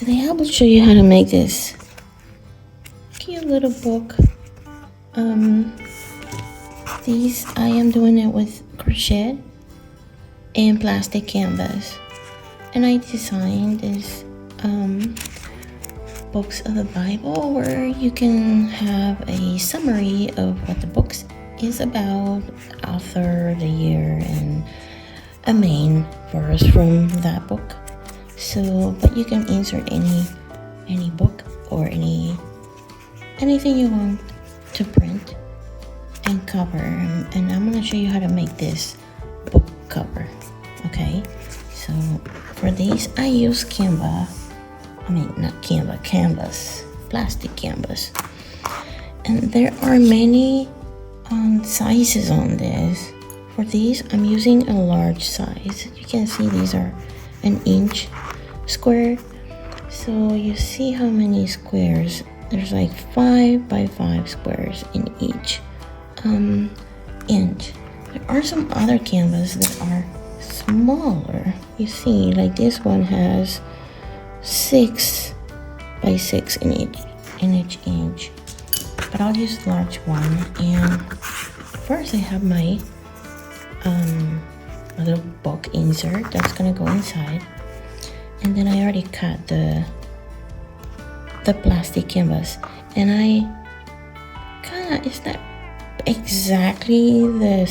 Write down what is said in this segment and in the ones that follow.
Today I will show you how to make this cute little book. These I am doing it with crochet and plastic canvas, and I designed this books of the Bible where you can have a summary of what the book is about, the author, the year, and a main verse from that book. So, but you can insert any book or anything you want to print and cover. And I'm gonna show you how to make this book cover. Okay, so for these I use canvas, plastic canvas. And there are many sizes on this. For these I'm using a large size. You can see these are an inch square. So you see how many squares. There's like 5 by 5 squares in each inch. There are some other canvas that are smaller. You see, like this one has 6 by 6 in each inch, but I'll use the large one. And first I have my little book insert that's gonna go inside, and then I already cut the plastic canvas, and I it's not exactly the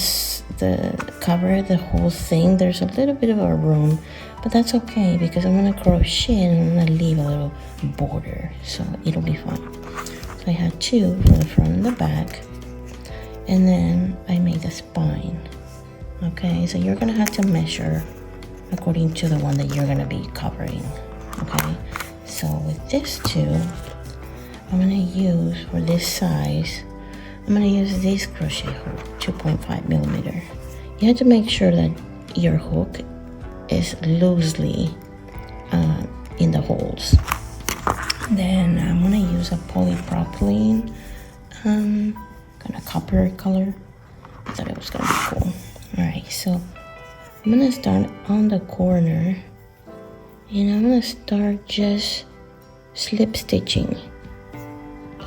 cover the whole thing. There's a little bit of a room, but that's okay because I'm gonna crochet and I'm gonna leave a little border, so it'll be fine. So I had 2 for the front and the back, and then I made the spine. Okay, so you're gonna have to measure according to the one that you're gonna be covering. Okay, so with this 2, I'm gonna use, for this size, I'm gonna use this crochet hook, 2.5 millimeter. You have to make sure that your hook is loosely in the holes. Then I'm gonna use a polypropylene kind of copper color. I thought it was gonna be cool. All right, so I'm gonna start on the corner, and I'm gonna start just slip stitching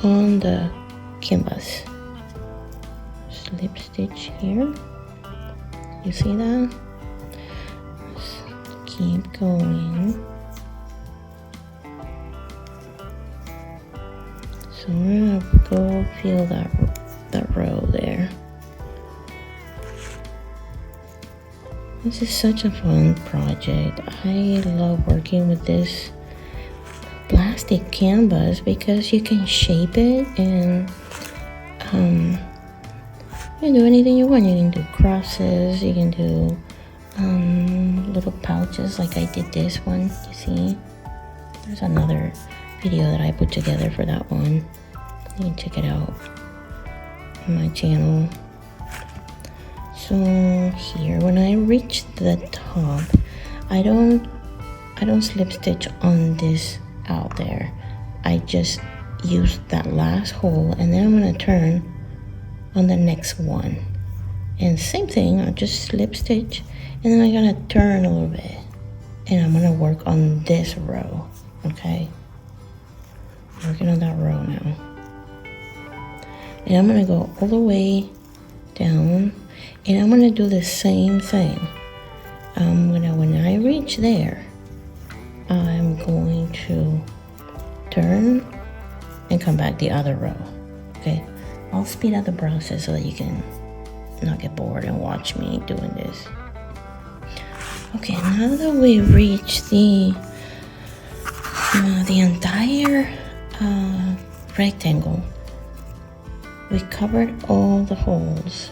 on the canvas. Slip stitch here. You see that? Just keep going. So we're gonna go feel that row there. This is such a fun project. I love working with this plastic canvas because you can shape it, and you can do anything you want. You can do crosses, you can do little pouches like I did this one. You see, there's another video that I put together for that one. You can check it out on my channel. So here, when I reach the top, I don't slip stitch on this out there. I just use that last hole, and then I'm gonna turn on the next one, and same thing, I'll just slip stitch, and then I'm gonna turn a little bit, and I'm gonna work on this row. Okay, working on that row now, and I'm gonna go all the way down, and I'm gonna do the same thing. When I reach there, I'm going to turn and come back the other row. Okay, I'll speed up the process so that you can not get bored and watch me doing this. Okay, now that we reach the entire rectangle, we covered all the holes.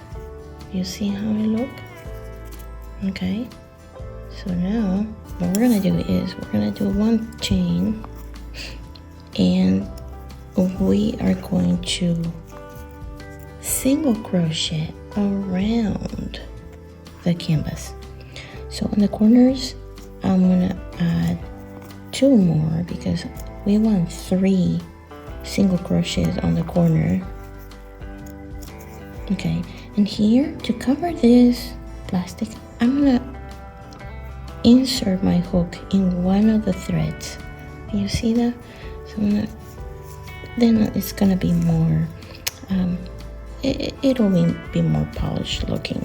You see how I look? Okay, so now what we're gonna do is we're gonna do 1 chain, and we are going to single crochet around the canvas. So in the corners, I'm gonna add 2 more because we want 3 single crochets on the corner. Okay, and here to cover this plastic, I'm gonna insert my hook in one of the threads You see that? So then it's gonna be more, it'll be more polished looking.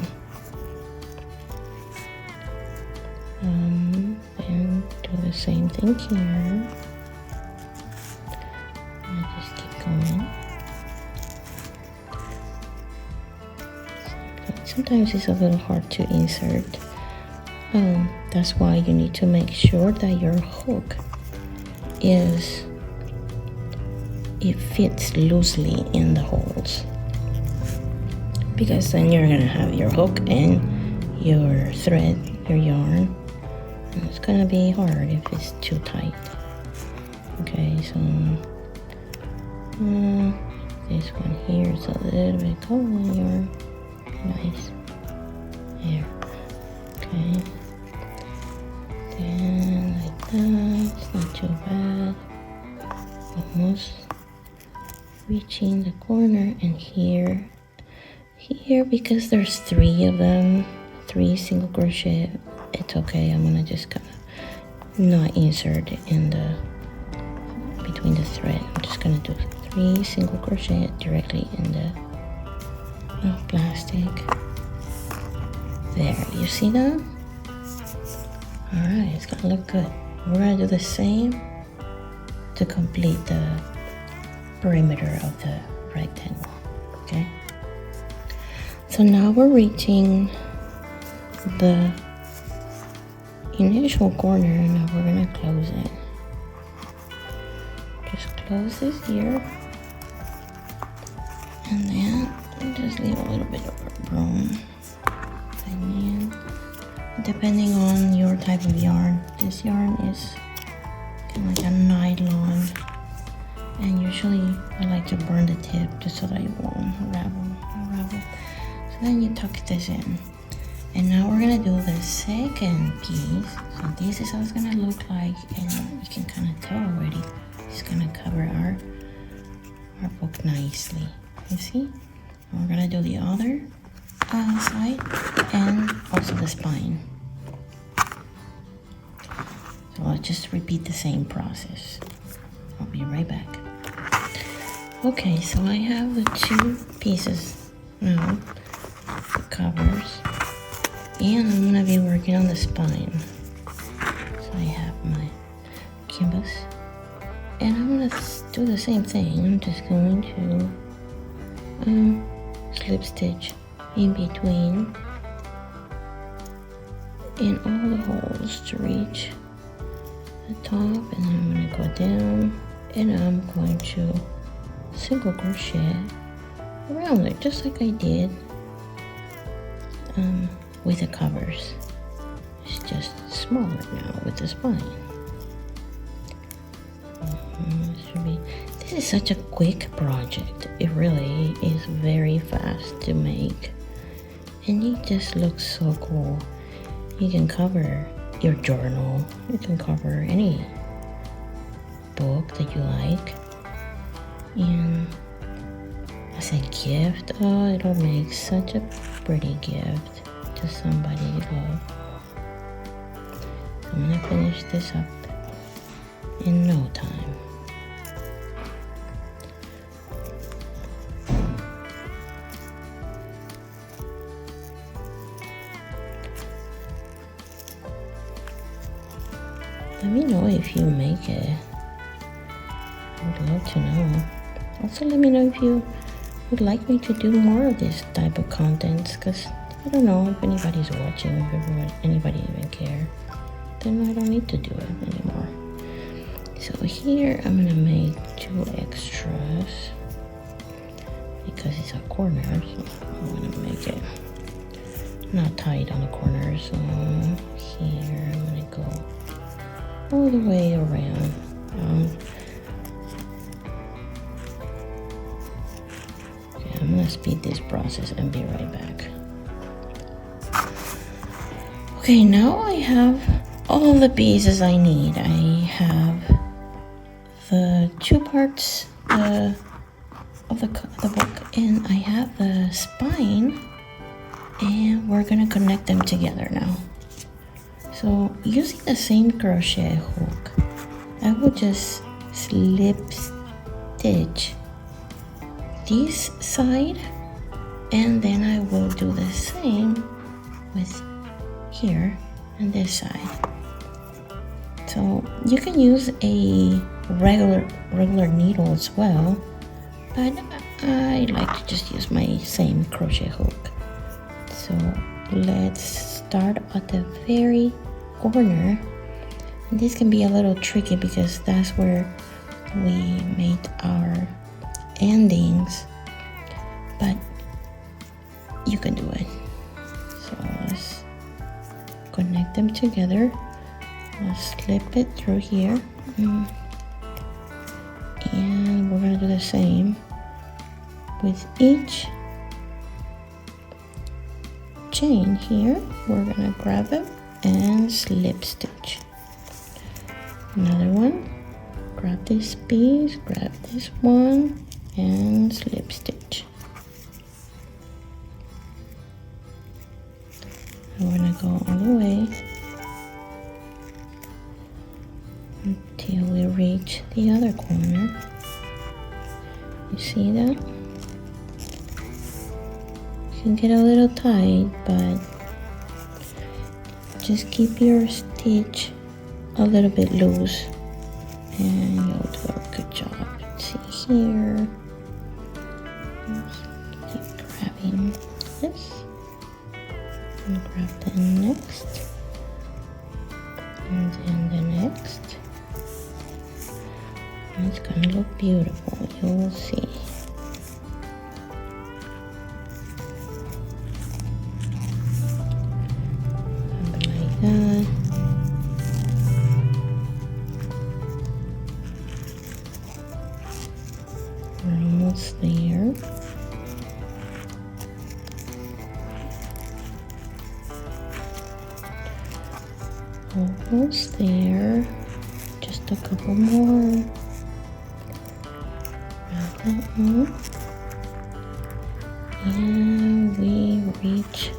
And do the same thing here. And just keep going. Sometimes it's a little hard to insert. That's why you need to make sure that your hook it fits loosely in the holes, because then you're gonna have your hook and your thread, your yarn, and it's gonna be hard if it's too tight. Okay, so this one here is a little bit cold yarn. Nice. There. Okay. Then like that. It's not too bad. Almost reaching the corner, and here, because there's 3 of them, 3 single crochet. It's okay. I'm gonna just kind of not insert in the between the thread. I'm just gonna do 3 single crochet directly in the plastic. There, you see that? Alright, it's gonna look good. We're gonna do the same to complete the perimeter of the rectangle. Okay? So now we're reaching the initial corner, and now we're gonna close it. Just close this here, and then just leave a little bit of room. And then, depending on your type of yarn, this yarn is kind of like a nylon, and usually I like to burn the tip just so that it won't unravel. So then you tuck this in, and now we're gonna do the second piece. So this is how it's gonna look like, and you can kind of tell already. It's gonna cover our book nicely. You see? And we're gonna do the other side and also the spine. So I'll just repeat the same process. I'll be right back. Okay, so I have the 2 pieces now, the covers, and I'm gonna be working on the spine. So I have my canvas, and I'm gonna do the same thing. I'm just going to slip stitch in between in all the holes to reach the top, and then I'm going to go down, and I'm going to single crochet around it just like I did with the covers. It's just smaller now with the spine. This is such a quick project. It really is very fast to make, and it just looks so cool. You can cover your journal, you can cover any book that you like, and as a gift, it'll make such a pretty gift to somebody you love. I'm gonna finish this up in no time. Let me know if you make it. I would love to know. Also, let me know if you would like me to do more of this type of content, because I don't know if anybody's watching, if anybody even care. Then I don't need to do it anymore. So here I'm gonna make 2 extras because it's a corner, so I'm gonna make it not tight on the corner. So here I'm gonna go all the way around. Okay, I'm gonna speed this process and be right back. Okay, now I have all the pieces I need. I have the 2 parts of the book, and I have the spine, and we're gonna connect them together now. So using the same crochet hook I will just slip stitch this side, and then I will do the same with here and this side. So you can use a regular needle as well, but I like to just use my same crochet hook. So let's start at the very corner. This can be a little tricky because that's where we made our endings, but you can do it. So let's connect them together. Let's slip it through here, and we're gonna do the same with each chain here. We're gonna grab it and slip stitch. Another one, grab this piece, grab this one, and slip stitch. And we're gonna go all the way until we reach the other corner. You see that? You can get a little tight, but just keep your stitch a little bit loose and you'll do a good job. Let's see here. Just keep grabbing this and grab the next, and then the next. It's gonna look beautiful, you will see. Like that. We're almost there. Almost there. Just a couple more. Grab that one. And we reach.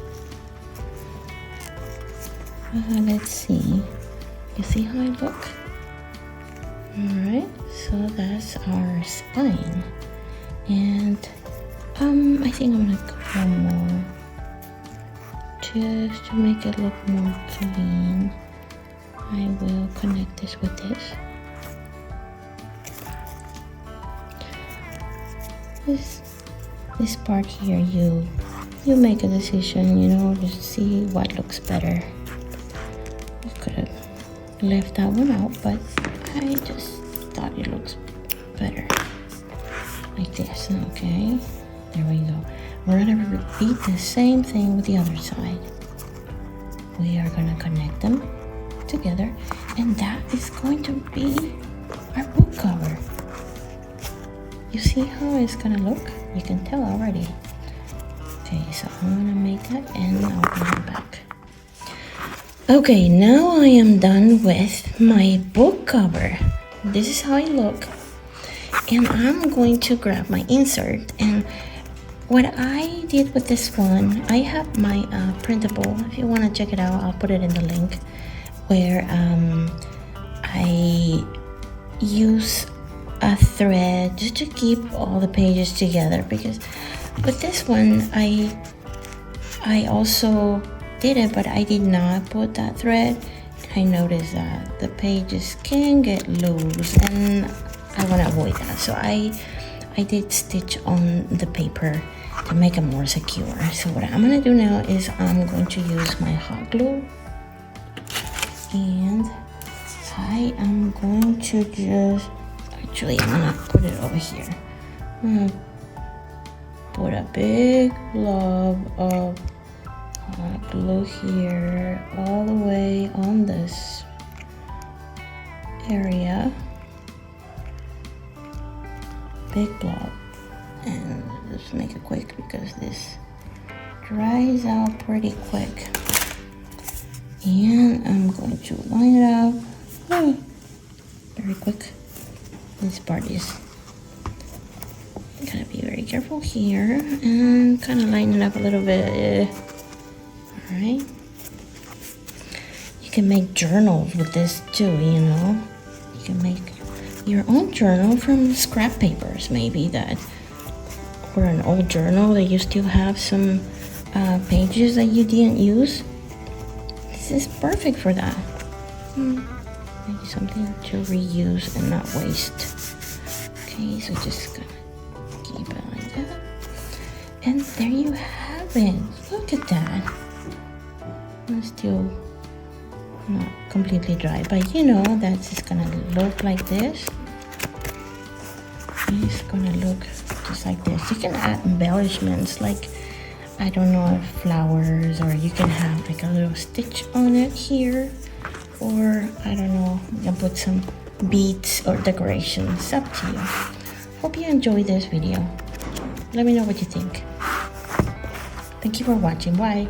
Let's see. You see how I look? Alright, so that's our spine. And I think I'm gonna go one more just to make it look more clean. I will connect this with this. This part here, you make a decision, you know, to see what looks better. You could have left that one out, but I just thought it looks better like this. Okay, there we go. We're gonna repeat the same thing with the other side. We are gonna connect them together, and that is going to be our book cover. You see how it's gonna look? You can tell already. Okay, so I'm gonna make that and I'll bring it back. Okay, now I am done with my book cover. This is how I look. And I'm going to grab my insert. And what I did with this one, I have my printable. If you want to check it out, I'll put it in the link. Where I use a thread just to keep all the pages together, because with this one I also did it, but I did not put that thread. I noticed that the pages can get loose and I want to avoid that, so I did stitch on the paper to make it more secure. So what I'm going to do now is I'm going to use my hot glue, and I am going to just, actually I'm going to put it over here. I'm going to put a big blob of hot glue here all the way on this area. Big blob, and just make it quick because this dries out pretty quick. And I'm going to line it up very quick. This part is gotta be very careful here and kind of line it up a little bit. All right, you can make journals with this too, you know. You can make your own journal from scrap papers, maybe that, or an old journal that you still have some pages that you didn't use. This is perfect for that. Maybe something to reuse and not waste. Okay, so just gonna keep it like that. And there you have it. Look at that. It's still not completely dry, but you know that's just gonna look like this. It's gonna look just like this. You can add embellishments like, I don't know, flowers, or you can have like a little stitch on it here, or I don't know, you can put some beads or decorations. It's up to you. Hope you enjoyed this video. Let me know what you think. Thank you for watching. Bye.